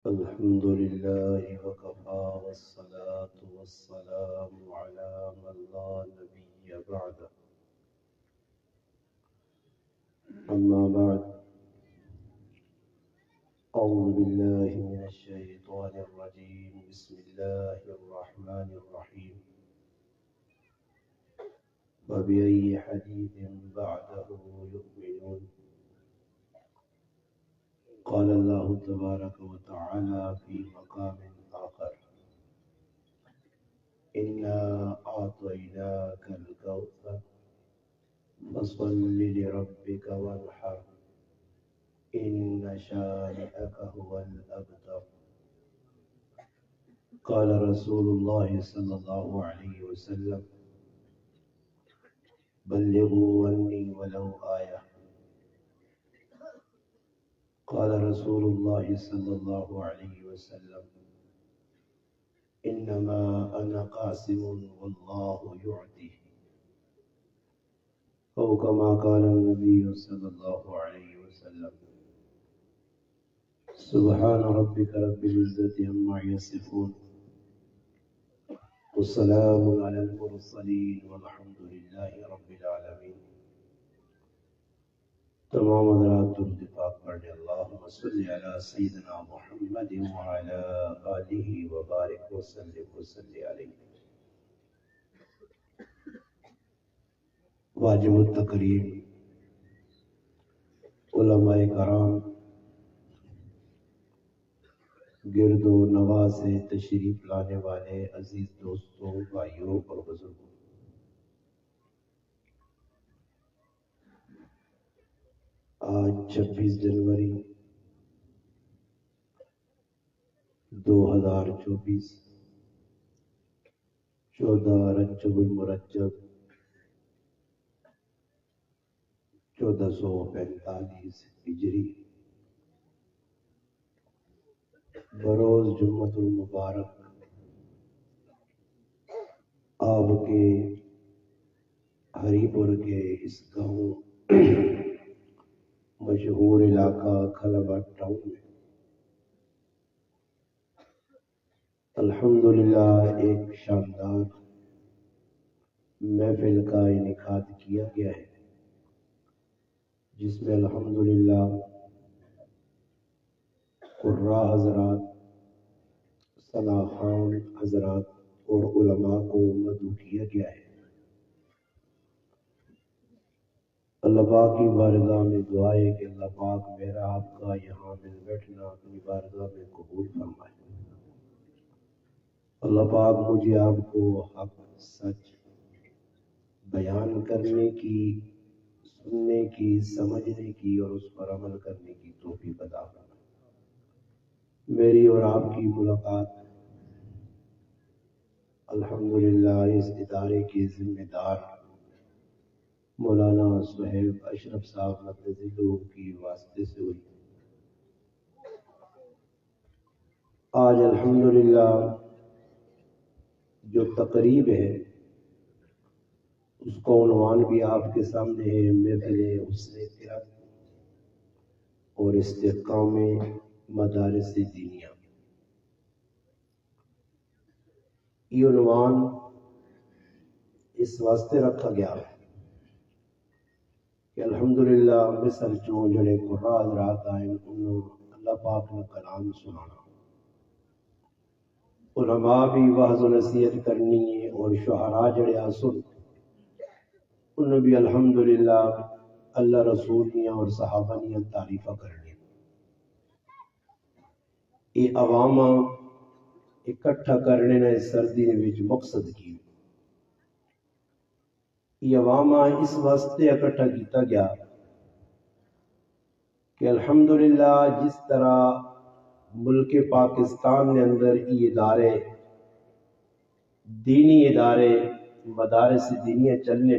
الحمد لله وكفى والصلاة والسلام على من لا نبي بعده. أما بعد، أعوذ بالله من الشيطان الرجيم. بسم الله الرحمن الرحيم. فبأي حديث بعده يؤمنون؟ قال الله تبارك وتعالى في مقام آخر: إنا أعطيناك الكوثر فصل لربك وانحر إن شانئك هو الأبتر. قال رسول الله صلى الله عليه وسلم: بلغوا عني ولو آية. قال رسول الله صلى الله عليه وسلم: إنما أنا قاسم والله يعطي. أو كما قال النبي صلى الله عليه وسلم. سبحان ربك رب العزة عما يصفون والسلام على المرسلين والحمد لله رب العالمين. تمام حضرات درود پاک پڑھنے اللہم صلی علی سیدنا محمد وعلی آلہ وبارک وسلم وصلی علیہ. واجب التکریم علماء کرام، گرد و نواح سے تشریف لانے والے عزیز دوستوں، بھائیوں اور بزرگوں، آج 26 جنوری 2024، 14 رجب المرجب 1445 ہجری، بروز جمعۃ المبارک، آپ کے ہری پور کے اس گاؤں مشہور علاقہ کھلبا ٹاؤن میں الحمدللہ ایک شاندار محفل کا انعقاد کیا گیا ہے، جس میں الحمدللہ قراء حضرات، ثنا خوان حضرات اور علماء کو مدعو کیا گیا ہے۔ اللہ پاک کی بارگاہ میں دعا ہے کہ اللہ پاک میرا آپ کا یہاں مل بیٹھنا اپنی بارگاہ میں قبول فرمائے۔ اللہ پاک مجھے آپ کو حق سچ بیان کرنے کی، سننے کی، سمجھنے کی اور اس پر عمل کرنے کی توفیق عطا فرمائے۔ میری اور آپ کی ملاقات الحمدللہ اس ادارے کے ذمہ دار مولانا صہیب اشرف صاحب مدظلہ کی واسطے سے ہوئی۔ آج الحمدللہ جو تقریب ہے اس کا عنوان بھی آپ کے سامنے ہے: محفل حسن فطرت اور استحکام مدارس دینیہ۔ یہ عنوان اس واسطے رکھا گیا ہے کہ الحمدللہ مصر چوں جڑے قراء حضرات آئے انہوں اللہ پاک نے کلام سنانا، علماء بھی وعظ و نصیحت کرنی ہے، اور شعراء جڑے آسن انہوں بھی الحمدللہ اللہ رسول نیاں اور صحابہ نیاں تعریفہ کرنی۔ یہ عوام اکٹھا کرنے نہ اس سردی نے وچ مقصد کی، یہ عوام اس واسطے اکٹھا کیتا گیا کہ الحمدللہ جس طرح ملک پاکستان کے اندر یہ ادارے، دینی ادارے، مدارس دینیاں چلنے،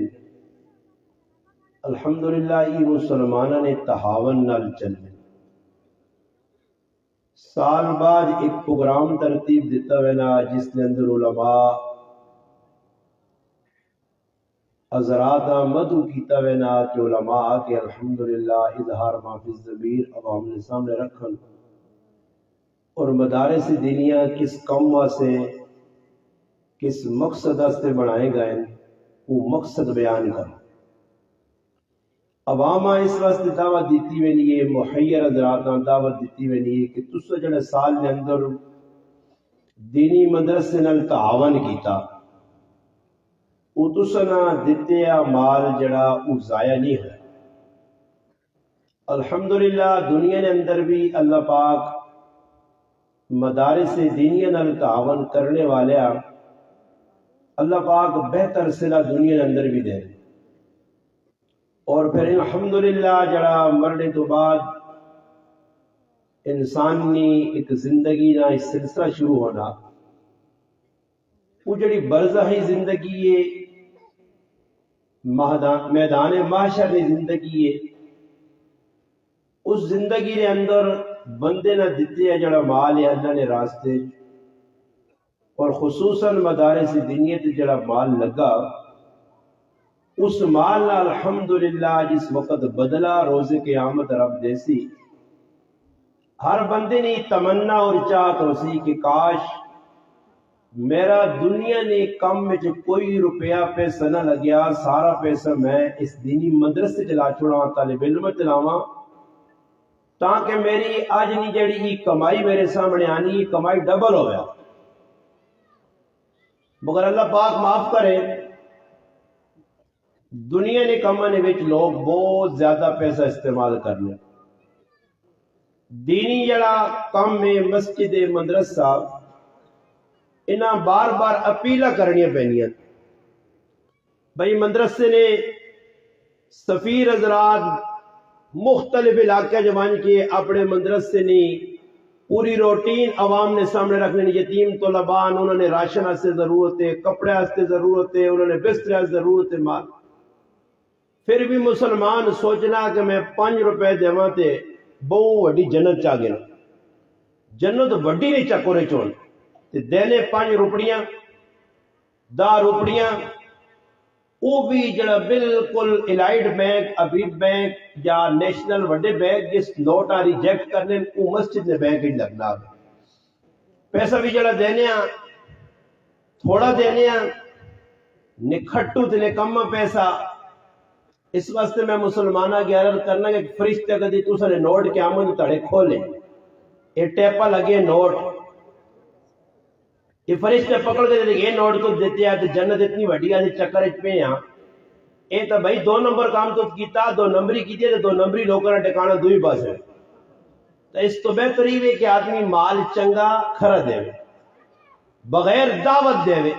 الحمدللہ یہ مسلمانوں نے تہاون نال چلنے۔ سال بعد ایک پروگرام ترتیب دیتا ہونا جس کے اندر علماء حضرات مدعو کیتا ہونا کہ علماء کے الحمدللہ اظہار ما فی الضمیر عوام نے سامنے رکھن، اور مدارس دینیا کس کم واسطے کس مقصد واسطے بنائے گئے وہ مقصد بیان کر عوام اس واسطے دعوت دیتی وینی ہے محیر حضرات دعوت دیتی وینی ہے کہ تسا جڑے سال کے اندر دینی مدرسے نال تعاون کیتا وہ تسا نہ دتے مال جڑا وہ ضائع نہیں ہے الحمدللہ دنیا کے اندر بھی اللہ پاک مدارس دینیا نال تعاون کرنے والے اللہ پاک بہتر صلہ دنیا کے اندر بھی دے اور پھر الحمدللہ جڑا مرنے تو بعد انسانی ایک زندگی نہ ایک سلسلہ شروع ہونا وہ جڑی برزخی زندگی ہے میدان محشر کی زندگی ہے اس زندگی کے اندر بندے نہ دیتے ہے جڑا مال ہے اللہ نے راستے اور خصوصاً مدارس دینیا تے جڑا مال لگا اس مال نہ الحمدللہ جس وقت بدلا روز قیامت رب دیسی ہر بندے نے تمنا اور چاہت ہو سی کہ کاش میرا دنیا نے کم میں جو کوئی روپیہ پیسہ نہ لگیا سارا پیسہ میں اس دینی مدرسے چلا چھوڑا طالب علم چلاواں تاکہ میری آج نہیں جڑی یہ کمائی میرے سامنے آنی یہ کمائی ڈبل ہو گیا مگر اللہ پاک معاف کرے دنیا نے کمانے وچ لوگ بہت زیادہ پیسہ استعمال کرنے دینی جڑا کم میں مسجد مدرسہ انہاں بار بار اپیلہ کرنی پینیاں بھائی مدرسے نے سفیر حضرات مختلف علاقے جوان کے اپنے مدرسے نے پوری روٹین عوام نے سامنے رکھنے یتیم طلباء انہوں نے راشن سے ضرورت ہے کپڑے سے ضرورت ہے انہوں نے بستر سے ضرورت ہے مال پھر بھی مسلمان سوچنا کہ میں 5 روپے دیواں تے بہت وڈی جنت چاہ گیا جنت وڈی نہیں چکورے چون تے دینے 5 روپڑیاں 10 روپڑیاں وہ بھی جڑا بالکل الائٹ بینک ابیب بینک یا نیشنل وڈے بینک جس نوٹ ریجیکٹ کرنے وہ مسجد نے بینک ہی لگنا پیسہ بھی جڑا دینے تھوڑا دینے نکھٹو تے کم پیسہ اس واسطے میں مسلمانہ کی عرض کرنا کہ فرشتے کدی تساں نے نوٹ قیامت تڑے کھولے یہ ٹیپا لگے نوٹ یہ فرشتے پکڑ کے یہ نوٹ تو دیتے ہیں تو جنت اتنی وڈی ہے چکر پہ ہاں یہ تو بھائی 2 نمبر کام تو کیتا 2 نمبری کی 2 نمبری لوگوں نے ٹکانا 2 ہی پاس ہے تو اس تو بہتر ہی ہے کہ آدمی مال چنگا کھرا دے بغیر دعوت دے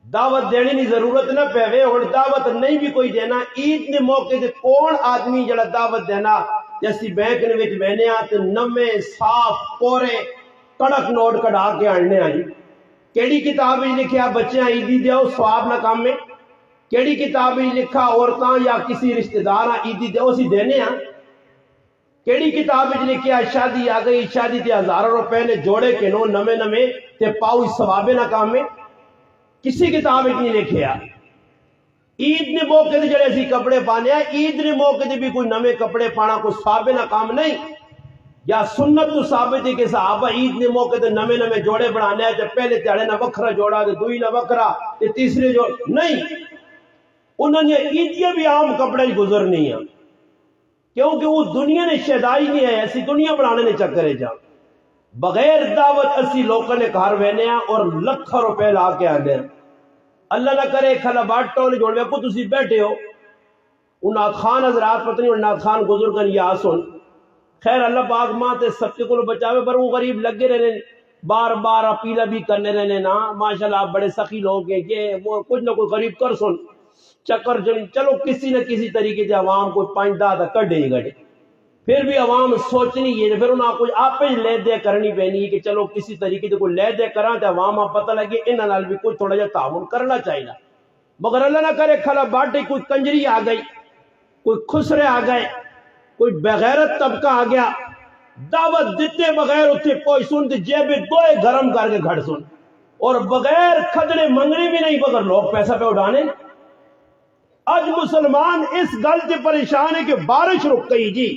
دعوت دینے کی ضرورت نہ پے اور دعوت نہیں بھی کوئی دینا عید نے موقع دے کون آدمی جڑا دعوت دینا جیسی بینک نے وچ بہنے تو نمے صاف پورے کڑک نوٹ کٹا کے آنے آئی کیڑی کتاب میں لکھا بچیاں عیدی دیو سواب نہ کام میں کیڑی کتاب میں لکھا عورتاں یا کسی رشتہ دار عیدی دیو اسی دینے ہیں کیڑی کتاب میں لکھا شادی آ گئی شادی تے 1000 روپے نے جوڑے کے نو نمے نمے تے پاؤ سواب نہ کام میں کسی کتاب میں نہیں لکھیا عید نے موقع دے جڑے اسی کپڑے پانے عید نے موقع دے بھی کوئی نمے کپڑے پانا کوئی سواب نہ کام نہیں یا سنت تو ثابت ہے کہ صحابہ عید نے موقع تے نمے نمے جوڑے بنانے تے پہلے تیڑے نہ وکھرا جوڑا تے دوئی نہ وکھرا تے تیسرے جو نہیں انہوں نے عیدیاں بھی عام کپڑے گزرنی ہیں کیونکہ وہ دنیا نے شہدائی نہیں ہے ایسی دنیا بنانے نے چکرے جا بغیر دعوت اسی لوگوں نے گھر وینے اور لکھاں روپے لا کے آنے اللہ نہ کرے کھلا باٹ ٹول جوڑ کو تسی بیٹھے ہو انہاں خان حضرات پتہ نہیں انہاں خان گزر کر یا سن خیر اللہ پاک ماں تے سب کے کو بچاوے پر وہ غریب لگے رہنے بار بار اپیلا بھی کرنے رہنے نا ماشاءاللہ آپ بڑے سخی لوگ ہیں کہ وہ کچھ نہ کوئی غریب کر سن چکر چلو کسی نہ کسی طریقے سے عوام کو 5-10 کڈے ہی گڑے پھر بھی عوام سوچنی ہے پھر انہاں کوئی آپ ہی لے دے کرنی پینی کہ چلو کسی طریقے سے کوئی لے دے کراں تے عوام پتہ لگے انہاں نال بھی کوئی تھوڑا جا تعاون کرنا چاہیے مگر اللہ نہ کرے کھلا باٹے کوئی کنجری آ گئی کوئی خسرے آ گئے کوئی بغیرت طبقہ آ گیا دعوت دیتے بغیر اتنے کوئی سن جیب دوئے گرم کر کے گھڑ سن اور بغیر کھدڑے منگنے بھی نہیں مگر لوگ پیسہ پہ اٹھانے آج مسلمان اس گل سے پریشان ہے کہ بارش رک گئی جی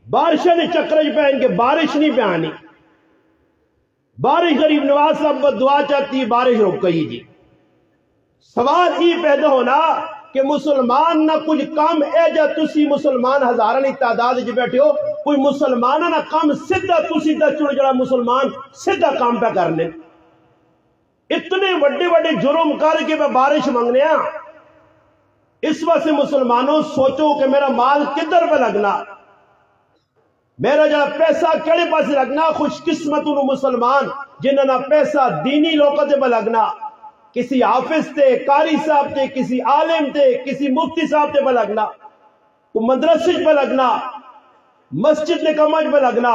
بارشیں نے چکرج پہ ان کے بارش نہیں پہ آنی بارش غریب نواز صاحب بد دعا چاہتی ہے، بارش رک گئی جی۔ سوال یہ پیدا ہونا کہ مسلمان نہ کچھ کام اے جا تسی مسلمان ہزارانی تعداد جو بیٹھے ہو، کوئی مسلمان نہ کام سدھا تسی دا چڑ جڑا مسلمان سدھا کام پہ کرنے، اتنے بڑے بڑے جرم کر کے میں بارش منگنے ہاں۔ اس وقت سے مسلمانوں سوچو کہ میرا مال کدھر پہ لگنا، میرا جڑا پیسہ کیڑے پاس لگنا۔ خوش قسمت انہوں مسلمان جنہوں نے پیسہ دینی لوگوں پہ لگنا، کسی حافظ تے، قاری صاحب تے، کسی عالم تے، کسی مفتی صاحب تے پہ لگنا، کوئی مدرسے پہ لگنا، مسجد نے کمج پہ لگنا۔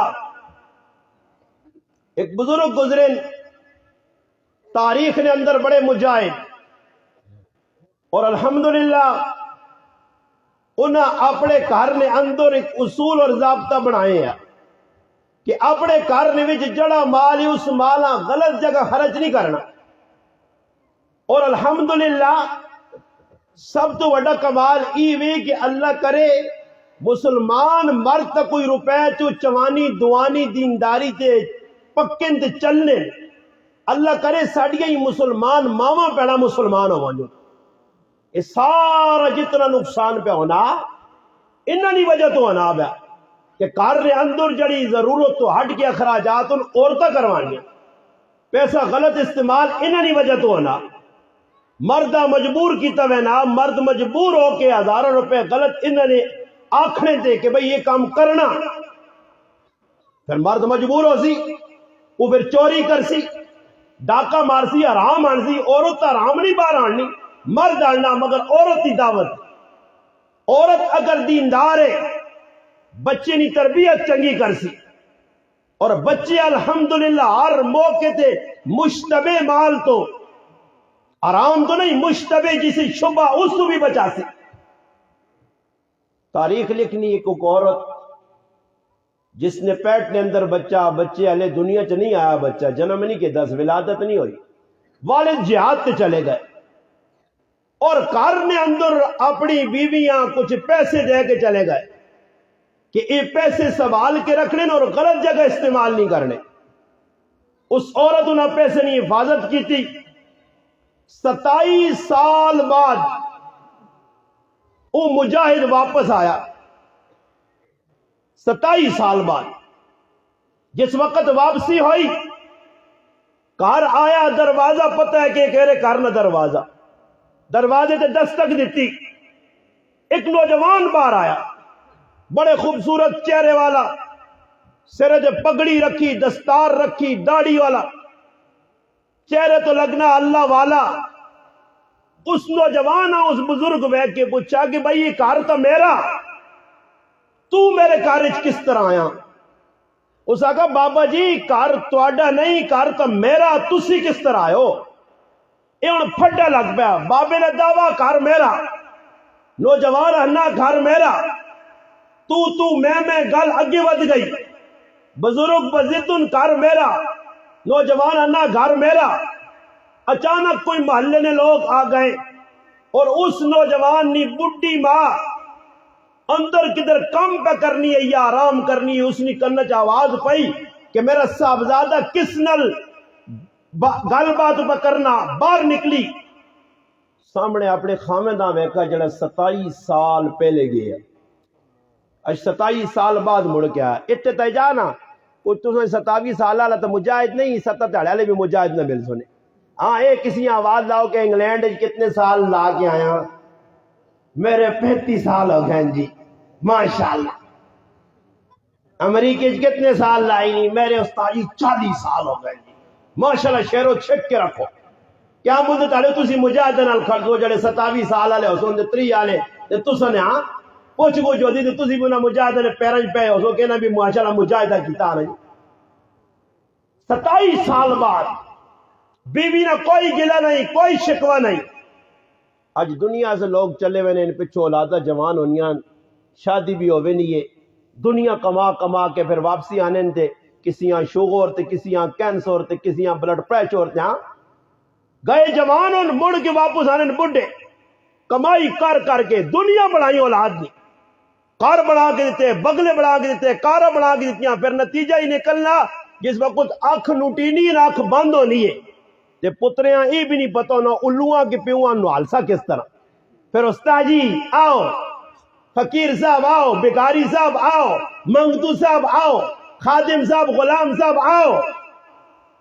ایک بزرگ گزرے تاریخ نے اندر بڑے مجاہد، اور الحمدللہ انہاں اپنے گھر نے اندر ایک اصول اور ضابطہ بنائے ہیں کہ اپنے گھر نے وچ جڑا مال ہے اس مالا غلط جگہ خرچ نہیں کرنا۔ اور الحمدللہ سب تو بڑا کمال ای وی کہ اللہ کرے مسلمان مرد تا کوئی روپے تو چوانی دوانی دینداری تے پکن تے چلنے، اللہ کرے ساڑیاں ہی مسلمان ماما پیڑا مسلمان ہو جو۔ یہ سارا جتنا نقصان پہ ہونا انہاں دی وجہ تو ہونا پیا کہ گھر دے اندر جڑی ضرورت تو ہٹ کے اخراجات ان عورتیں کروانیاں، پیسہ غلط استعمال انہاں دی وجہ تو ہونا۔ مردہ مجبور کیتا وینا، مرد مجبور ہو کے ہزاروں روپے غلط انہوں نے آکھنے دے کہ بھئی یہ کام کرنا، پھر مرد مجبور ہو سی، وہ پھر چوری کر سی، ڈاکہ مار سی، حرام آن سی۔ عورت حرام نہیں باہر آنی، مرد آنا، مگر عورت کی دعوت۔ عورت اگر دیندار ہے بچے کی تربیت چنگی کر سی، اور بچے الحمدللہ ہر موقع تے مشتبہ مال تو حرام تو نہیں، مشتبہ جسے شبہ اس کو بھی بچا سی۔ تاریخ لکھنی ایک عورت جس نے پیٹ نے اندر بچہ، بچے ہلے دنیا چ نہیں آیا، بچہ جنم نہیں کہ 10 ولادت نہیں ہوئی، والد جہاد تے چلے گئے، اور گھر نے اندر اپنی بیویاں کچھ پیسے دے کے چلے گئے کہ یہ پیسے سنبھال کے رکھنے اور غلط جگہ استعمال نہیں کرنے۔ اس عورت انہیں پیسے نہیں حفاظت کی تھی۔ 27 سال بعد وہ مجاہد واپس آیا، 27 سال بعد جس وقت واپسی ہوئی گھر آیا، دروازہ پتہ ہے کہ کہہ گھر نہ دروازے تے دستک دیتی، ایک نوجوان باہر آیا، بڑے خوبصورت چہرے والا، سرے تے پگڑی رکھی، دستار رکھی، داڑھی والا، چہرے تو لگنا اللہ والا۔ اس نوجوان اس بزرگ بیٹھ کے پوچھا کہ بھائی یہ گھر تو میرا، تو میرے گھر کس طرح آیا؟ اس نے کہا بابا جی گھر تہاڈا نہیں، گھر تو میرا، تسی کس طرح آئے ہو؟ یہ ہن پھڈا لگ پیا، بابے نے دعویٰ گھر میرا، نوجوان ہنا گھر میرا، تو میں گل اگے ود گئی، بزرگ بزدن گھر میرا، نوجوان ہنا گھر میرا۔ اچانک کوئی محلے نے لوگ آ گئے اور اس نوجوان نے بڈھی ماں اندر کدھر کم پہ کرنی ہے یا آرام کرنی ہے، اس نے کرنا چ آواز پئی کہ میرا صاحبزادہ کس نل گل بات پہ کرنا، باہر نکلی، سامنے اپنے خامدہ ویکھا جڑا 27 سال پہلے گیا، اج 27 سال بعد مڑ کے آیا۔ اتنے تے جانا کوئی تسیں 27 سال والا تو مجاہد نہیں، 70 دہاڑے والے بھی مجاہد نہ مل سنے۔ ہاں یہ کسی آواز لاؤ کہ انگلینڈ کتنے سال لا کے آیا؟ میرے 35 سال ہو گئے جی، ماشاءاللہ۔ امریکہ کتنے سال لائی نہیں؟ میرے استاد جی 40 سال ہو گئے جی، ماشاءاللہ۔ شہرو چھک کے رکھو، کیا مدت والے تسی مجاہد نال کھڑ دو جڑے 27 سال والے ہو سو 30 والے تے تساں نے ہاں پوچھ گو جو دی تے تسی بنا مجاہد نے پیراں وچ پے ہو سو کہنا بھی ماشاءاللہ مجاہدہ کیتا نہیں۔ 27 سال بعد بیوی نہ کوئی گلہ نہیں، کوئی شکوہ نہیں۔ اج دنیا سے لوگ چلے ہوئے نے، پچھو اولادہ جوان ہونیاں، شادی بھی ہوئے نہیں ہے، دنیا کما کے پھر واپسی آنے تے کسیاں شوگر تے کسیاں کینسر تے کسیاں بلڈ پریشر تے، ہاں گئے جوان ان مڑ کے واپس آنے بڈھے، کمائی کر کے دنیا بڑھائی اولاد نہیں، کار بڑھا کے دیتے، بگلے بڑھا کے دیتے، کارا بڑھا کے دیتیاں، پھر نتیجہ ہی نکلنا جس وقت اکھ نٹینی ہے اکھ بند ہونی ہے تے پتریاں یہ بھی نہیں پتا ہونا الوہاں کے پیواں نوالسا کس طرح. پھر استاد جی آؤ، فقیر صاحب آؤ، بیکاری صاحب آؤ، منگتو صاحب آؤ، خادم صاحب، غلام صاحب آؤ.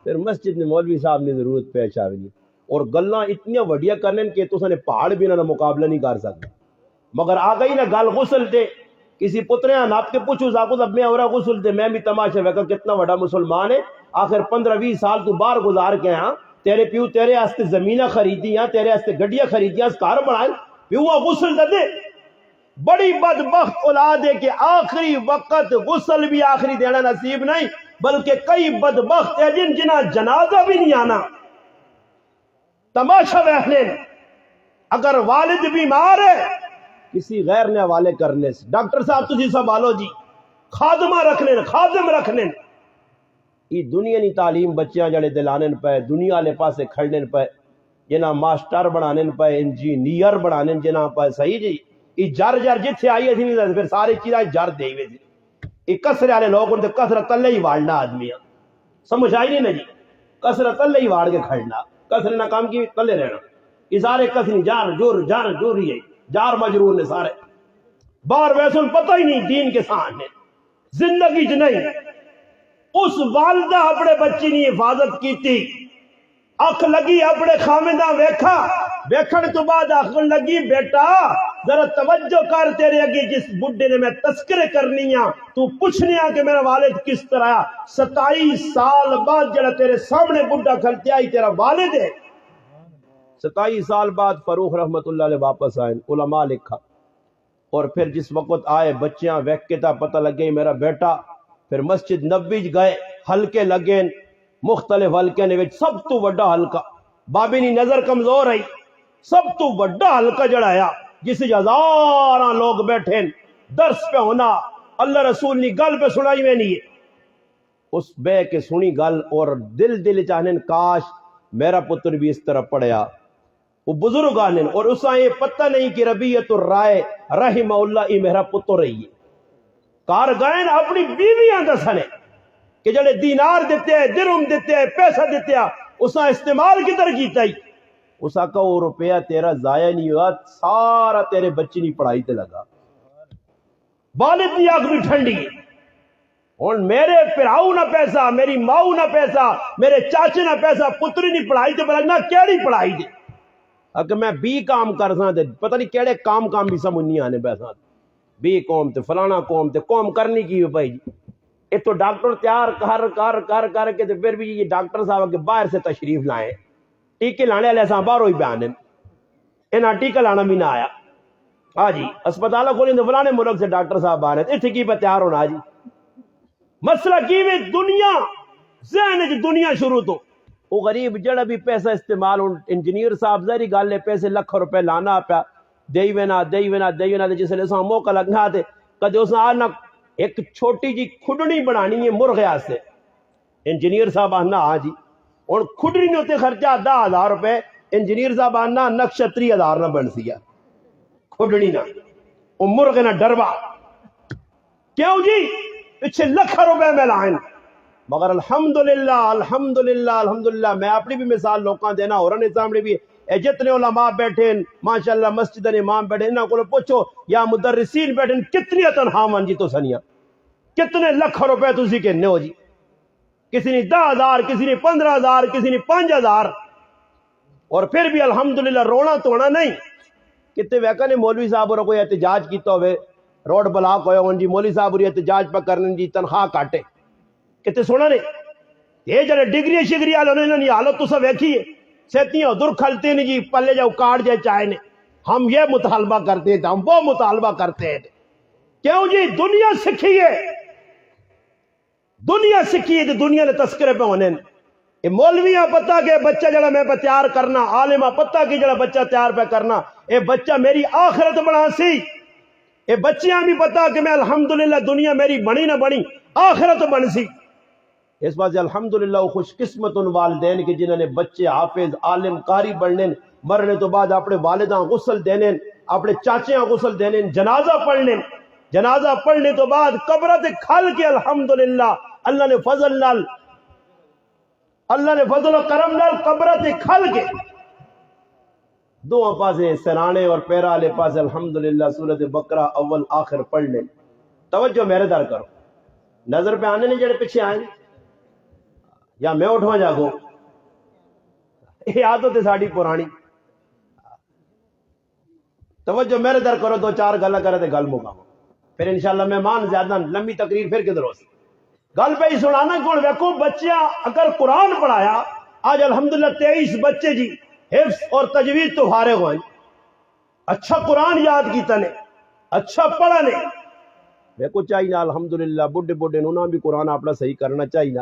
پھر مسجد میں مولوی صاحب نے ضرورت پیش آ گئی اور گلاں اتنی وڈیا کرنے کہ تو سنے پہاڑ بھی نہ مقابلہ نہیں کر سکتے. مگر آ گئی نا گل غسل تے، کسی پتریاں ناپ کے پوچھو ساکو اب میں ہو رہا غسل تے، میں بھی تماشا ویکا کتنا بڑا مسلمان ہے. آخر 15-20 سال تو باہر گزار کے ہاں، تیرے پیو تیرے واسطے زمیناں خریدی ہاں، تیرے واسطے گڈیاں خریدی ہاں، کار بنائے، پیو غسل دے. بڑی بدبخت اولاد ہے کہ آخری وقت غسل بھی آخری دینا نصیب نہیں، بلکہ کئی بدبخت ہے جنہ جنازہ بھی نہیں آنا. تماشا دیکھنے اگر والد بیمار ہے کسی غیر نے حوالے کرنے سے، ڈاکٹر صاحب تجھی سنبھالو جی، خادمہ رکھنے خادم رکھنے. یہ دنیا نہیں تعلیم بچیاں جڑے دلانے پہ، دنیا والے پاسے کھڑنے پہ، جنہ ماسٹر بنانے پہ، انجینئر بنانے جنہ پہ. صحیح جی، یہ جر جتھے آئی تھی نہیں پھر سارے چیزیں جر دے ہوئے تھی. یہ کسرے والے لوگ ان کسرت تلے ہی واڑنا آدمی، سمجھ آئی نہیں نا جی، کسرت تلے ہی واڑ کے کھڑنا، کسرے نہ کام کی تلے رہنا. یہ سارے کسری جار ہی ہے، جار مجرور نے سارے باہر ویسے پتہ ہی نہیں دین کے سامنے زندگی چ نہیں. اس والدہ اپنے بچی نے حفاظت کی تھی، اکھ لگی اپنے خامدہ ویکھا، ویکھن تو بعد اکھ لگی بیٹا ذرا توجہ کر، تیرے اگے جس بڈھے نے میں تذکرے کرنی ہاں تو پوچھنے ہاں کہ میرا والد کس طرح. 27 سال بعد جڑا تیرے سامنے بڈھا کھلتے آئی تیرا والد ہے. 27 سال بعد فاروق رحمت اللہ علیہ واپس آئے، علماء لکھا. اور پھر جس وقت آئے بچیاں ویک کے تا پتہ لگے میرا بیٹا. پھر مسجد نبی گئے، حلقے لگے، مختلف حلقے نے سب تو بڑا حلقہ بابی نی نظر کمزور ہے، سب تو بڑا حلقہ جڑایا جس ہزاراں لوگ بیٹھے درس پہ ہونا، اللہ رسول نی گل پہ سنائی میں نہیں ہے. اس بے کے سنی گل اور دل چاہنے کاش میرا پتر بھی اس طرح پڑھیا. وہ بزرگ آنے اور اسا یہ پتہ نہیں کہ ربیعت الرائے رحمہ اللہ ای میرا پتر رہی ہے. کار گائن اپنی بیویاں دسنے کہ جڑے دینار دیتے ہیں، درہم دیتے ہیں، پیسہ دیتے ہیں، اسا استعمال کدھر کیتا ہی. اسا کا وہ روپیہ تیرا ضائع نہیں ہوا، سارا تیرے بچی نہیں پڑھائی تے لگا. والد کی آنکھ بھی ٹھنڈی ہے. اور میرے پراؤ نہ پیسہ، میری ماؤ نہ پیسہ، میرے چاچے نہ پیسہ، پتری نہیں پڑھائی تے بلکہ کیڑی پڑھائی دے. اگر میں بھی کام کر ساں تے پتہ نہیں کیڑے کام بھی سمجھ نہیں آنے پیسہ بھی قوم تے فلانا قوم تے قوم کرنی کی ہو بھائی جی. ایک تو ڈاکٹر تیار کر کے تے پھر بھی یہ ڈاکٹر صاحب کے باہر سے تشریف لائیں، ٹیکے لانے والے ایسا باہروں ہی بیان ہیں، انہاں ٹیکہ لانا بھی نہ آیا. ہاں جی اسپتالہ کھولیں تو فلانے ملک سے ڈاکٹر صاحب آ رہے ہیں، اتنے کی پہ تیار ہونا جی. مسئلہ کی میں دنیا ذہن دنیا شروع تو وہ غریب جڑا بھی پیسہ استعمال انجینئر صاحب ظاہری گل ہے پیسے لکھ روپے لانا پیا دئی وینا جس نے اساں موقع لگنا تے کدے اس آنا ایک چھوٹی جی کھڈنی بنانی ہے مرغے سے. انجینئر صاحب آنا ہاں جی اور کھڈنی نے اتنے خرچہ 10,000 روپے. انجینئر صاحب آنا نقشہ 30,000 نہ بن سیا کھڈنی نہ وہ مرغے نہ ڈروا کیوں جی پیچھے لکھ روپے میں لائن. مگر الحمدللہ میں اپنی بھی مثال لوکاں دینا اور نے سامنے بھی جتنے علماء بیٹھے ماشاءاللہ مسجد امام بیٹھے انہاں کو پوچھو یا مدرسین بیٹھے کتنی تنخواہ جی تو سنیا کتنے لکھ روپے تسی کہنے ہو جی. کسی نے 10,000 کسی نے 15,000 کسی نے 5,000 اور پھر بھی الحمدللہ رونا توڑنا نہیں. کتنے ویکا نے مولوی صاحب اور کوئی احتجاج کیتا ہوئے روڈ بلاک ہوئے ہوں جی مولوی صاحب احتجاج پہ کرنے جی تنخواہ کاٹے کتنے سونا نے یہ جڑے ڈگری شگری والے انہوں نے حالت تو سب ویکھیے سیتیاں ادھر کھلتے نہیں جی پلے جاؤ کاٹ جائے چائے نے. ہم یہ مطالبہ کرتے ہیں ہم وہ مطالبہ کرتے ہیں کیوں جی دنیا سکھیے تو دنیا نے تذکرے پہ ہونے. یہ مولویاں پتہ کہ بچہ جڑا میں پہ تیار کرنا عالمہ پتہ کہ جڑا بچہ تیار پہ کرنا اے بچہ میری آخرت بنا سی. اے بچیاں بھی پتہ کہ میں الحمدللہ دنیا میری بنی نہ بنی آخرت بن سی. اس بات سے الحمدللہ وہ خوش قسمت ان والدین کے جنہوں نے بچے حافظ عالم قاری بننے مرنے تو بعد اپنے والداں غسل دینے اپنے چاچیاں غسل دینے جنازہ پڑھنے تو بعد قبر تے کھل کے الحمدللہ اللہ نے فضل نال اللہ نے فضل و کرم نال قبرت کھل کے دو پاسے سرانے اور پیرا والے پاسے الحمدللہ سورۃ بقرہ اول آخر پڑھ لے. توجہ میرے در کرو، نظر پہ آنے نہیں جڑے پیچھے آئے یا میں اٹھواں جاگو، یہ عادت ہے ساڑی پرانی. توجہ میرے در کرو، دو چار گلا کرے تے گل مکاو، پھر انشاءاللہ مہمان زیادہ لمبی تقریر پھر کدھر ہو سی گل پہ ہی سنانا. کون ویکو بچہ اگر قرآن پڑھایا، آج الحمدللہ 23 بچے جی حفظ اور تجوید تو فارغ ہوئے، اچھا قرآن یاد کیتا نے، اچھا پڑھا نے. دیکھو چاہیے الحمدللہ بڈھے بڈھے انہوں بھی قرآن اپنا صحیح کرنا چاہیے.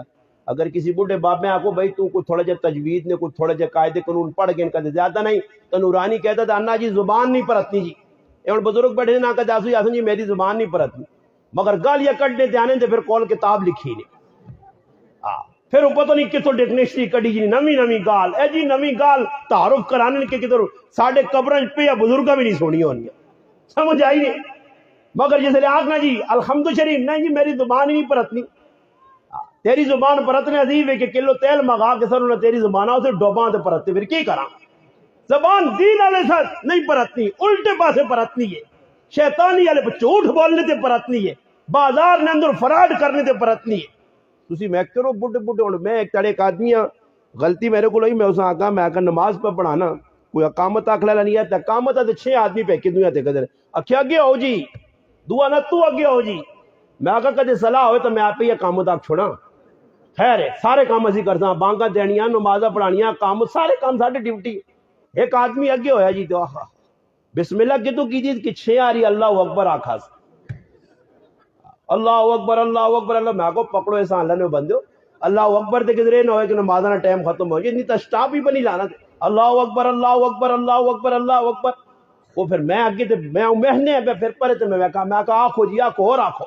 اگر کسی بڈھے باپ میں آکو بھائی تو کوئی تھوڑا جا تجوید نے، کوئی تھوڑا جا قاعدے قانون پڑھ کے ان کا زیادہ نہیں تو نورانی کہتا تھا انا جی زبان نہیں پرتنی جی. اور بزرگ بیٹھے نہ کہتے آسو آسن جی میری زبان نہیں پرتنی، مگر گال یا کٹنے تے آنے تے پھر کول کتاب لکھی نہیں. پھر وہ پتہ نہیں کتوں ڈکشنری کڈی جی نویں نویں گال، اے جی نویں گال تعارف کرانے کے کدھر ساڈے قبراں پہ یا بزرگاں بھی نہیں سونی ہونی، سمجھ آئی نہیں. مگر جس لئے آگنا جی الحمد شریف نہیں جی میری زبان ہی نہیں پرتنی. تیری زبان پرتنے عزیز ہے کہ کلو تیل مگا کے سر انہیں تیری زبان اسے ڈوباں تے پرتنے، پھر کی کراں؟ زبان دین والے ساتھ نہیں پرتنی، الٹے پاسے پرتنی ہے، شیطانی والے جھوٹ بولنے تے پرتنی ہے، بازار نے اندر فراڈ کرنے تے پرتنی ہے. تسی میں کرو بڈھے بڈھے ہوں، میں ایک تڑے ایک آدمی ہاں، غلطی میرے کو لئی میں اسے آگا میں آگا نماز پہ پڑھانا کوئی اقامت آکھ لیلا نہیں ہے، اقامت آتے 6 آدمی پہ کی دنیا تے قدر اکھے اگے ہو جی دعا نہ تو اگے ہو جی. میں آگا کدے صلاح ہوئے تو میں آپ ہی اقامت آکھ چھوڑا. خیر ہے سارے کام اسی کرتا ہوں، بانگا دینیاں نمازہ پڑھانیاں کام سارے کام سارے ڈیوٹی. ایک آدمی اگے ہویا جی تو آخا بسم اللہ کی تو کیجیے کہ 6 آ رہی اللہ اکبر آخا اللہ اکبر اللہ اکبر. اللہ میں کو پکڑو ایسا اللہ نے بندو اللہ اکبر تے کدھر نہ ہوئے کہ نمازانہ ٹائم ختم ہو جائے، نہیں تو سٹاپ ہی بنی لانا تھے اللہ اکبر اللہ اکبر اللہ اکبر اللہ اکبر. وہ پھر میں اگے تے میں مہنے پھر پرے تے میں کہا آنکھو جی آنکھو اور آنکھو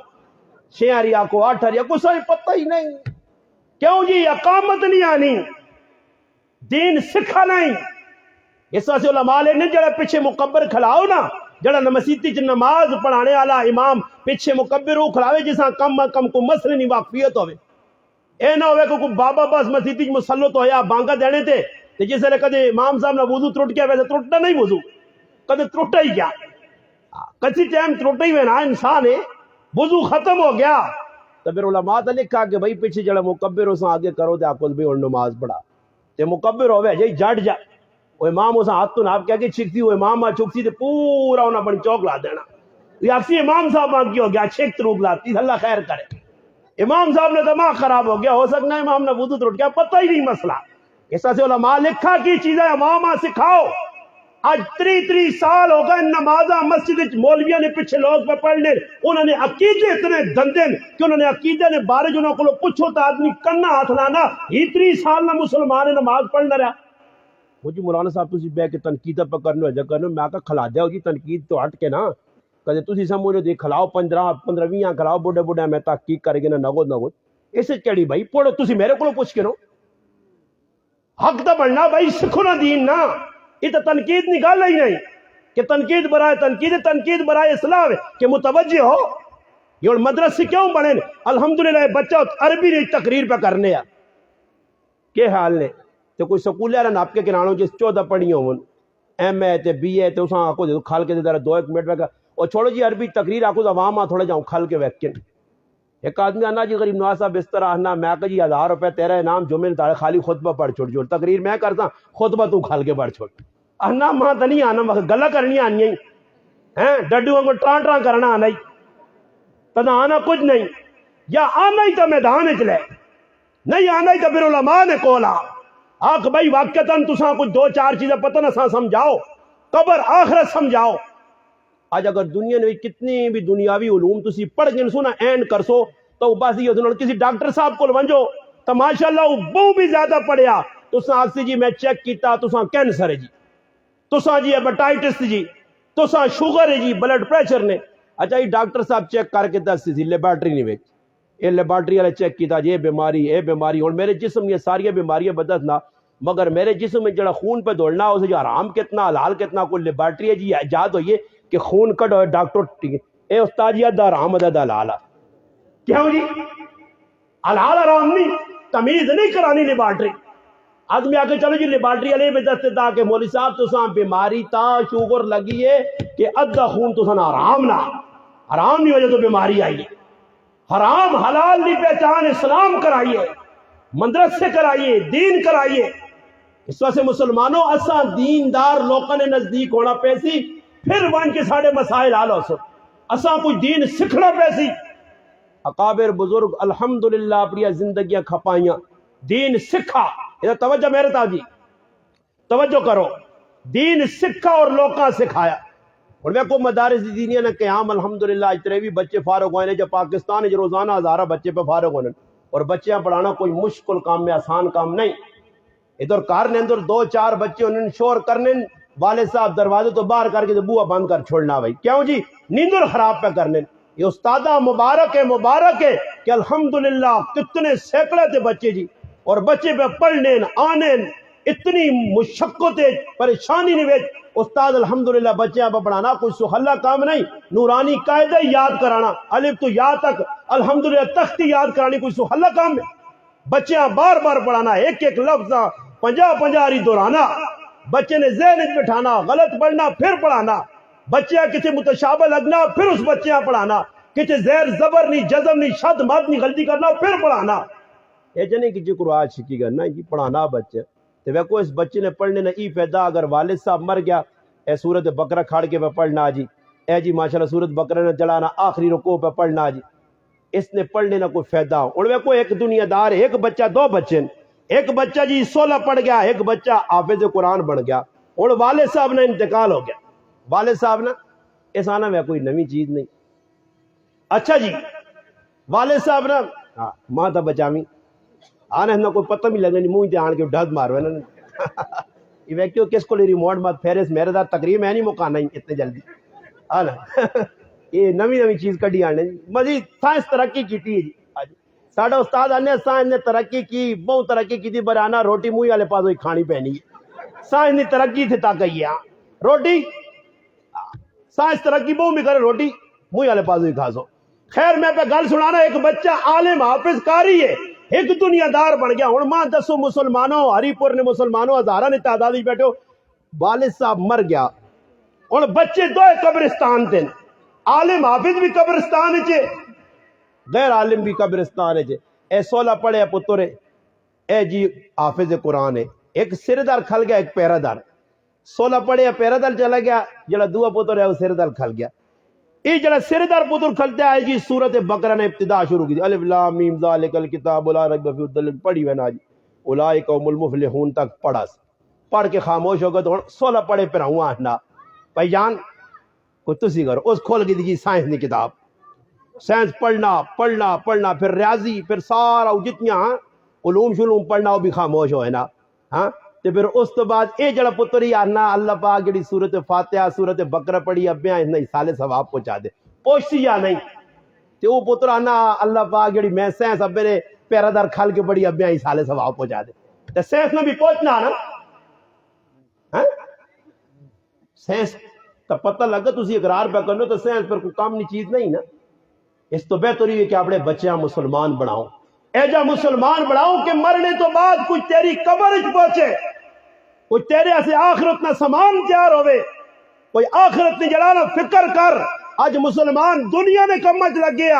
6 آ رہی آنکھو 8 آ رہی کچھ پتہ ہی نہیں. کیوں جی اقامت نہیں آنی، دین سکھا نہیں. اس واسطے علماء نے جڑا پیچھے مکبر کھلاؤ نا، جڑا مسیتی چ نماز پڑھانے والا امام پیچھے مکبر وہ کھلاوے جسا کم کم کو مسئلے نہیں واقفیت ہوئے. اے نہ ہوئے کہ بابا بس مسیتی چ مسلط ہویا بانگا دینے تے جس لئے کدے امام صاحب نے وضو ترٹ گیا، ویسے ترٹنا نہیں وضو کدے ترٹا ہی گیا، کسی ٹائم ترٹا ہی ہونا انسان ہے، وضو ختم ہو گیا. تو پھر علماء نے لکھا کہ بھائی پیچھے جڑا مکبر اس آگے کرو تے آپ کو بھی نماز پڑھا تے مکبر ہوئے جی جٹ جا وہ امام اس ہاتھ تو ناپ کہہ کے چھکتی وہ امام چھکتی تے پورا انہیں اپنی چوک لا دینا. یہ اکسی امام صاحب آگی ہو گیا چھک تروک لاتی اللہ خیر کرے. امام صاحب نے دماغ خراب ہو گیا، ہو سکنا ہے امام نے وضو ترٹ گیا، پتہ ہی نہیں مسئلہ. اس طرح سے علماء لکھا کی چیزیں امام سکھاؤ. آج 33 سال ہو گئے نمازاں مسجد مولویاں نے پیچھے لوگ پہ پڑھ لے، انہوں نے عقیدے اتنے گندے کہ انہوں نے عقیدے نے بارے جنہوں کو پوچھو تو آدمی کنا ہاتھ لانا. 33 سال نہ مسلمان نماز پڑھنا رہا. وہ جی مولانا صاحب تسی بے کے تنقید پہ کرنے ہو جا کرنے میں آکا کھلا دیا ہو جی تنقید تو ہٹ کے نا کہتے تسی سمجھو دیکھ کھلاؤ 15-20 کھلاؤ بڑھے بڑھے میں تحقیق کرے گے نا نگود اسے چڑی بھائی پڑھو تسی میرے کو پوچھ کے نو حق دا بڑھنا بھائی سکھو نا دین نا. یہ تو تنقید نکال ہی نہیں کہ تنقید برائے تنقید برائے اصلاح کہ متوجہ ہو. یہ مدرسے کیوں بنے الحمدللہ بچہ عربی نے تقریر پہ کرنے ہیں کہ حال نے تو کوئی سکول ہے نا آپ کے کنانوں جس 14 پڑھی ہوں ایم اے تے بی اے تے اساں آکو دے کھال کے دے 2-1 منٹ میں اور چھوڑو جی عربی تقریر آکو عوام آ تھوڑا جاؤں کھال کے ویکن. ایک آدمی آنا جی غریب نواز صاحب اس طرح آنا میں کہ جی 1000 روپے تیرا انعام جمعے تاڑے خالی خطبہ پڑھ چھوڑ جو تقریر میں کرتا خطبہ تو کھال کے پڑھ چھوڑ. آنا ماں تو نہیں آنا مگر گلہ کرنی آنی ہیں ڈڈو کو ٹران کرنا آنا ہی تو آنا کچھ نہیں. یا آنا ہی تو میدان چلے نہیں آنا ہی تو پھر علماء نے کولا آخ بھائی واقعتاً تساں کچھ 2-4 چیزیں پتہ نہ سمجھاؤ قبر آخرت سمجھاؤ. آج اگر دنیا نے کتنی بھی دنیاوی علوم تسی پڑھ گئے سونا اینڈ کر سو تو بس یہ ہونا کسی ڈاکٹر صاحب کو ونجو تو ماشاءاللہ وہ بہت بھی زیادہ پڑھیا تساں آسی جی میں چیک کیتا تساں کینسر ہے جی تساں جی ہیپاٹائٹس جی تساں شوگر ہے جی بلڈ پریشر نے. اچھا یہ ڈاکٹر صاحب چیک کر کے دس سی لیبارٹری نہیں ویچ یہ لیبارٹری والے چیک کیتا جی یہ بیماری اور میرے جسم یہ ساری بیماریاں بدتنا مگر میرے جسم میں جڑا خون پہ دوڑنا اسے جو حرام کتنا حلال کتنا کوئی لیبارٹری ہے جی ایجاد ہوئی ہے کہ خون کٹ ہوئے ڈاکٹر اے استاد جی دا حرام دا حلال کیوں جی حلال حرام نہیں تمیز نہیں کرانی لیبارٹری آدمی آ کے چلو جی لیبارٹری والے میں دستے تا کہ مولوی صاحب تو بیماری تا شوگر لگی ہے کہ ادھا خون تو حرام نہ حرام نہیں وجہ تو بیماری آئی ہے. حرام حلال نہیں پہچان اسلام کرائیے, مدرسے کرائیے, دین کرائیے. اس واسطے مسلمانوں اساں دیندار لوگوں نے نزدیک ہونا پیسی پھر ون کے ساڑے مسائل حل ہو سکتے. اساں کوئی دین سکھنا پیسی. اکابر بزرگ الحمدللہ اپنی زندگیاں کھپائیاں دین سکھا. ادھر توجہ میرے تاجی توجہ کرو. دین سکھا اور لوکاں سکھایا. اور میں کو مدارس دینیہ نے قیام الحمدللہ اتنے بھی بچے فارغ ہوئے ہیں. جب پاکستان ہے جو روزانہ ہزارہ بچے پہ فارغ ہونے اور بچیاں پڑھانا کوئی مشکل کام میں آسان کام نہیں. ادھر کار نے اندر 2-4 بچے انہیں شور کرنے والد صاحب دروازے تو باہر کر کے بوا بند کر چھوڑنا بھائی کیوں جی نیندر خراب پہ کرنے. یہ استادہ مبارک ہے کہ الحمدللہ کتنے سینکڑے تھے بچے جی اور بچے پہ پڑھنے آنے اتنی مشقت پریشانی نہیں بیچ استاد الحمدللہ بچے پہ پڑھانا کوئی سہلا کام نہیں. نورانی قاعدہ یاد کرانا الف تو یا تک الحمدللہ تختی یاد کرانی کوئی سہلا کام ہے. بچیاں بار بار پڑھانا ایک ایک لفظ 50 دہرانا. بچے نے ذہن بٹھانا غلط پڑھنا پھر پڑھانا. بچیاں کسی متشابہ لگنا پھر اس بچیاں پڑھانا. کسی زیر زبر نہیں جزم نہیں شد مد نہیں غلطی کرنا پھر پڑھانا. یہ جنے کی جی قرآن شکی کرنا جی پڑھانا بچے تو ویکو اس بچے نے پڑھنے نہ ای فائدہ. اگر والد صاحب مر گیا اے سورت بقرہ کھاڑ کے پہ پڑھنا جی اے جی ماشاءاللہ سورت بقرہ نے جلانا آخری رکوع پہ پڑھنا جی اس نے پڑھنے نہ کوئی فائدہ. اور ویکو ایک دنیا دار ایک بچہ 2 بچے ایک بچہ جی 16 پڑھ گیا ایک بچہ حافظ قرآن بن گیا اور والد صاحب نے انتقال ہو گیا. والد صاحب نے اس آنا میں کوئی نئی چیز نہیں. اچھا جی والد صاحب نے ماں تھا بچاویں آنے نہ کوئی پتہ بھی لگے نہیں منہ تے آن کے ڈھد مارو نا یہ ویکیو کس کو ریموٹ مت پھیرس میرے دار تقریر میں نہیں مکانا ہی اتنے جلدی آنا یہ نوی چیز کڈی آنے مزید سائنس ترقی کی تھی جی. ساڑھا استاد آنے سائنس نے ترقی کی بہت ترقی کی تھی برانا روٹی منہ والے پاس ہوئی کھانی پہنی. سائنس نے ترقی تھے تا کہی روٹی سائنس ترقی بہت بھی کرے روٹی منہ والے پاس ہوئی کھا سو. خیر میں پہ گل سنانا ایک بچہ عالم حافظ کاری ہے ایک دنیا دار بن گیا. ہوں ماں دسو مسلمانوں ہری پور نے مسلمانوں ہزارہ نے تعداد بیٹھو والد صاحب مر گیا ہوں بچے 2 قبرستان تھے. عالم حافظ بھی قبرستان چے غیر عالم بھی قبرستان ہے. اے 16 پڑھے پتر اے جی حافظ قرآن ہے ایک سردار کھل گیا ایک پیرا دار. 16 پڑھے پیرا دار چلا گیا جڑا دوا پتر ہے وہ سردار کھل گیا. یہ جڑا سردار پتر کھلتا ہے جی سورت بقرہ نے ابتدا شروع کی الف لام میم ذالک الکتاب لا ریب فیہ ہدی پڑھی ہے نا جی اولئک هم المفلحون تک پڑھا پڑھ کے خاموش ہو گئے تو 16 پڑھے پھر ہوں آنا بھائی جان کو تسی کرو اس کھول کے دی سائنس کی کتاب سائنس پڑھنا پھر ریاضی پھر سارا جتنیاں علوم شلوم پڑھنا وہ بھی خاموش ہوئے نا ہاں تو پھر اس تو بعد اے جڑا پتر ہی آنا اللہ پاک جڑی سورت فاتحہ سورت بقرہ پڑھی ابیاں نہیں سالے ثواب پہنچا دے پوچھتی یا نہیں تو وہ پتر آنا اللہ پاک جڑی میں سائنس ابے نے پیرا دار کھل کے پڑھی ابیاں ہی سالے ثواب پہنچا دے. تو سائنس میں بھی پہنچنا نا سائنس تو پتہ لگا تسی اقرار پہ کرنو تو سائنس پر کوئی کام نہیں چیز نہیں نا. اس تو بہتر یہ کہ اپنے بچیاں مسلمان بناؤ ایجا مسلمان بناؤ کہ مرنے تو بعد کچھ تیری قبر پہنچے کوئی تیرے سے آخرت نہ سامان تیار ہوئے کوئی آخرت نے جڑانا فکر کر. آج مسلمان دنیا نے کمچ لگ گیا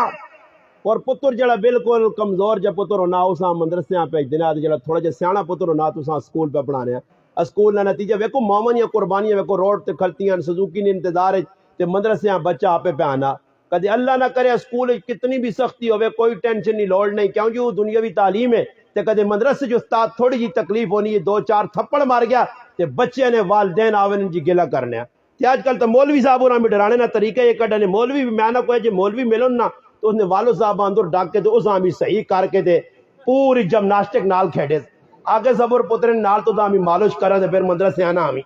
اور پتر جڑا بالکل کمزور جا پتر ہونا اساں مدرسیاں پہ دینا جڑا تھوڑا جا سیاح پتر ہونا تو اساں سکول پہ پڑھانے ہیں سکول کا نتیجہ ویکو مومن یا قربانیاں ویکو روڈ تے کھلتی ہیں سزوکی نے انتظار ہے تے مدرسیاں بچہ آپ پہ آنا کدی اللہ نہ کرے اسکول کتنی بھی سختی ہوئے کوئی ٹینشن نہیں لوڑ نہیں کیونکہ وہ دنیاوی تعلیم ہے تے کدی مدرسے جو استاد تھوڑی جی تکلیف ہونی ہے 2-4 تھپڑ مار گیا تے بچے نے والدین آون جی گلا کرنے تے آج کل تو مولوی صاحب انہاں میں ڈرانے نہ طریقہ یہ کڈنے مولوی بھی میں نہ کوئی جی مولوی ملن نہ تو اس نے والد صاحب اندر ڈاک کے تے اساں بھی صحیح کر کے تے پوری جمناسٹک نال کھیڈے آگے صبر پتر نال تو ہمیں مالش کرا تے پھر مدرسے آنا ہمیں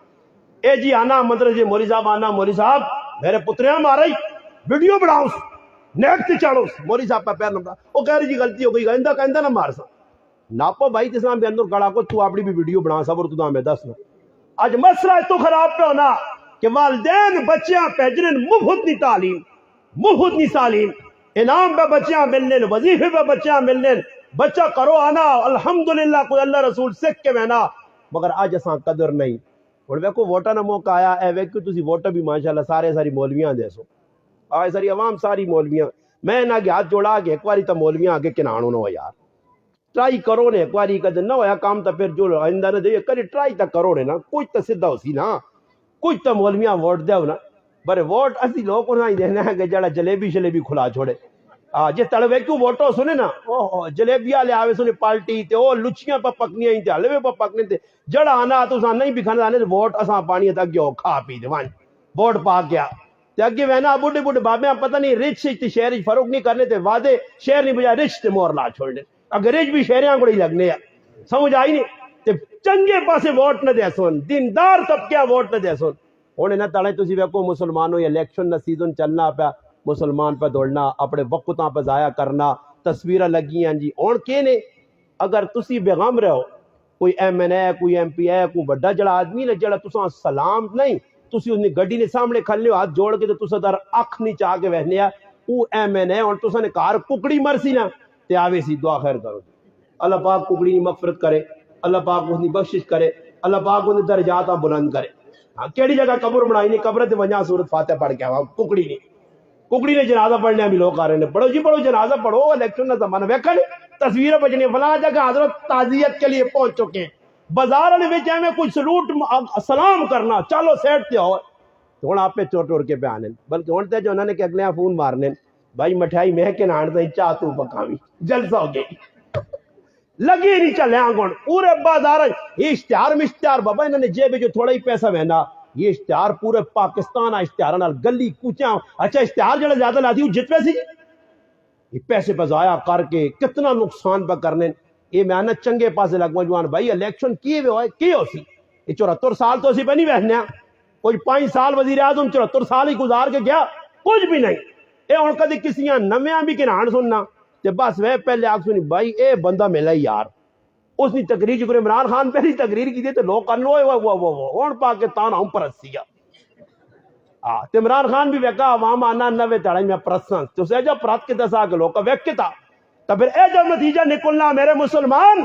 اے جی آنا مدرسے مولوی صاحب آنا مولوی صاحب میرے پتریاں مارئی ویڈیو بناؤ نیٹ تے چاڑو مولوی صاحب پہ پیر نمبر وہ کہہ رہی جی غلطی ہو گئی کہندا نہ مار سا ناپو بھائی تساں بھی اندر کڑا کو تو اپنی بھی ویڈیو بنا صبر تو ہمیں دسنا اج مسئلہ تو خراب پہ ہونا کہ والدین بچیاں بھیجن مفت نہیں تعلیم انعام پہ بچیاں ملنے وظیفے پہ بچیاں ملنے بچہ کرو آنا الحمدللہ کوئی اللہ رسول سکھ کے بہنا مگر اج اساں قدر نہیں ہن ویکھو ووٹاں دا موقع آیا اے ویکھو تسی ووٹ بھی ماشاءاللہ ساری مولویاں دے سو آئے ساری عوام ساری مولویاں میں نہ کہ ہاتھ جوڑا کے ایک باری تو مولویاں آگے کنانو نہ ہو یار ٹرائی کرو نے ایک باری کدے نہ ہویا کام تو پھر جو آئندہ نہ دے کدے ٹرائی تو کرو نے نا کچھ تو سیدھا ہو سی نا کچھ تو مولویاں ووٹ دیو نا پر ووٹ اسی لوگ کو نہیں دینا ہے کہ جڑا جلیبی شلیبی کھلا چھوڑے جس طرح ویکو ووٹو سنے نا او جلیبیاں لے آوے سنے پالٹی تے او لچیاں پہ پکنیاں تے حلوے پہ پکنے تے جڑا آنا تو نہیں بھی کھانا آنے ووٹ اساں پانی تے اگے کھا پی دے وان ووٹ پا گیا تے اگے وینا بڈھے بڈھے بابے پتہ نہیں رچ تے شہر فرق نہیں کرنے تے وعدے شہر نہیں بجائے رچ تے مور لا چھوڑنے اگر رچ بھی شہریاں کو ہی لگنے ہے سمجھ آئی نہیں تے چنگے پاسے ووٹ نہ دے سن دیندار طبقہ ووٹ نہ دے سن ہونے نہ تڑے تسی ویکھو مسلمانوں الیکشن دا سیزن چلنا پیا مسلمان پہ دوڑنا اپنے وقتاں پہ ضائع کرنا تصویریں لگی ہیں جی ہن کے نے اگر تسی بیغم رہو کوئی ایم این اے کوئی ایم پی اے کوئی بڑا جڑا آدمی نے جڑا تساں سلام نہیں تسی اس نے گڈی نے سامنے کھلنے ہاتھ جوڑ کے تے تساں در اکھ نہیں چاہ کے وہنے او ایم این اے ہن تساں نے کار ککڑی مرسی نا تے آوے سی دعا خیر کرو اللہ پاک ککڑی کی مغفرت کرے اللہ پاک اس کی بخشش کرے اللہ پاک ان درجات بلند کرے ہاں کیڑی جگہ قبر بنائی نہیں قبر تے وجہ سورت فاتحہ پڑھ کے آوا ککڑی نہیں ککڑی نے جنازہ پڑھنے بھی لوگ آ رہے ہیں پڑھو جی پڑھو جنازہ پڑھو الیکشن کا زمانہ ویکھا نہیں تصویریں بجنی فلاں جگہ حضرت تعزیت کے لیے پہنچ چکے ہیں بازار والے وچ ایویں کوئی سلوٹ سلام کرنا چلو سیٹ تے آؤ ہن آپ پہ چور ٹور کے پہ آنے بلکہ ہن تے جو انہوں نے کہ اگلے فون مارنے بھائی مٹھائی میں کے نان تے چاہ تو پکاوی جلسہ ہو گئی لگی نہیں چلے آنگن پورے بازار یہ اشتہار بابا انہوں نے جیب جو تھوڑا ہی پیسہ بہنا یہ اشتہار پورے پاکستان اشتہار گلی کوچیاں اچھا اشتہار جڑا زیادہ لاتی وہ جت پیسے یہ پیسے پہ ضائع کر کے کتنا نقصان پہ کرنے یہ میں آنا چنگے پاسے لگوا جوان بھائی الیکشن کیے ہوئے کی ہو سی یہ 74 سال تو اسی پہ نہیں بہنے کوئی 5 سال وزیر اعظم 74 سال ہی گزار کے گیا کچھ بھی نہیں اے ہن کدی کسیاں نویاں بھی کنان سننا تے بس وہ پہلے آگ سنی بھائی اے بندہ ملا ہی یار اس نے تقریر جو عمران خان پہلی تقریر کی تھی تو لوگ کرنے ہون پاکستان ہم پرستی تے عمران خان بھی ویکا عوام آنا نوے تڑائی میں پرسن تو سے جب پرت کے دسا کے لوگ ویک کے تھا تو پھر اے جب نتیجہ نکلنا میرے مسلمان